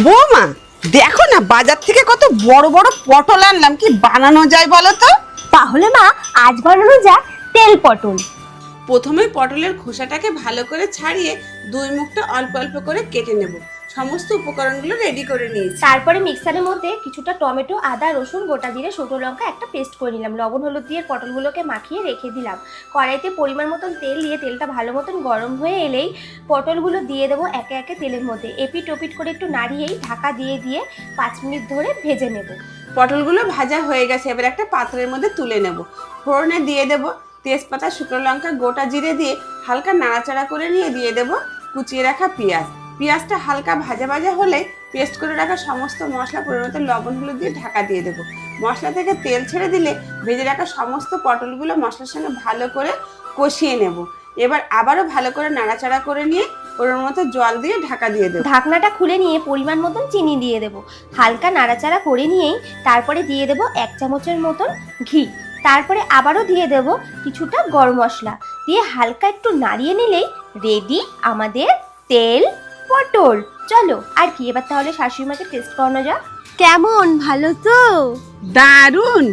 বৌমা, দেখো না বাজার থেকে কত বড় বড় পটল আনলাম, কি বানানো যায় বলো তো? তাহলে মা আজ বানানো যাক তেল পটল। প্রথমে পটলের খোসাটাকে ভালো করে ছাড়িয়ে দুই মুখটা অল্প অল্প করে কেটে নেব। সমস্ত উপকরণগুলো রেডি করে নিয়েছি। তারপরে মিক্সারের মধ্যে কিছুটা টমেটো, আদা, রসুন, গোটা জিরে, শুকনো লঙ্কা একটা পেস্ট করে নিলাম। লবণ হলুদ দিয়ে পটলগুলোকে মাখিয়ে রেখে দিলাম। কড়াইতে পরিমাণ মতন তেল দিয়ে তেলটা ভালো মতন গরম হয়ে এলেই পটলগুলো দিয়ে দেবো একে একে তেলের মধ্যে। এপিট ওপিট করে একটু নাড়িয়েই ঢাকা দিয়ে 5 মিনিট ধরে ভেজে নেব। পটলগুলো ভাজা হয়ে গেছে, এবার একটা পাত্রের মধ্যে তুলে নেব। ফোড়নে দিয়ে দেব তেজপাতা, শুকনো লঙ্কা, গোটা জিরে দিয়ে হালকা নাড়াচাড়া করে নিয়ে দিয়ে দেব কুচিয়ে রাখা পেঁয়াজ। পেঁয়াজটা হালকা ভাজা ভাজা হলে পেস্ট করে রাখা সমস্ত মশলা পরিমাণ লবণ হলুদ দিয়ে ঢাকা দিয়ে দেবো। মশলা থেকে তেল ছেড়ে দিলে ভেজে রাখা সমস্ত পটলগুলো মশলার সঙ্গে ভালো করে কষিয়ে নেব। এবার আবারও ভালো করে নাড়াচাড়া করে নিয়ে ওর মতো জল দিয়ে ঢাকা দিয়ে দেবো। ঢাকনাটা খুলে নিয়ে পরিমাণ মতন চিনি দিয়ে দেবো। হালকা নাড়াচাড়া করে নিয়েই তারপরে দিয়ে দেবো 1 চামচের মতন ঘি। তারপরে আবারও দিয়ে দেব কিছুটা গরম মশলা দিয়ে হালকা একটু নাড়িয়ে নিলেই রেডি আমাদের তেল পটল। চলো আর কি, এবার তাহলে শাশুড়ি মাকে টেস্ট করানো যাক। কেমন, ভালো তো? দারুণ।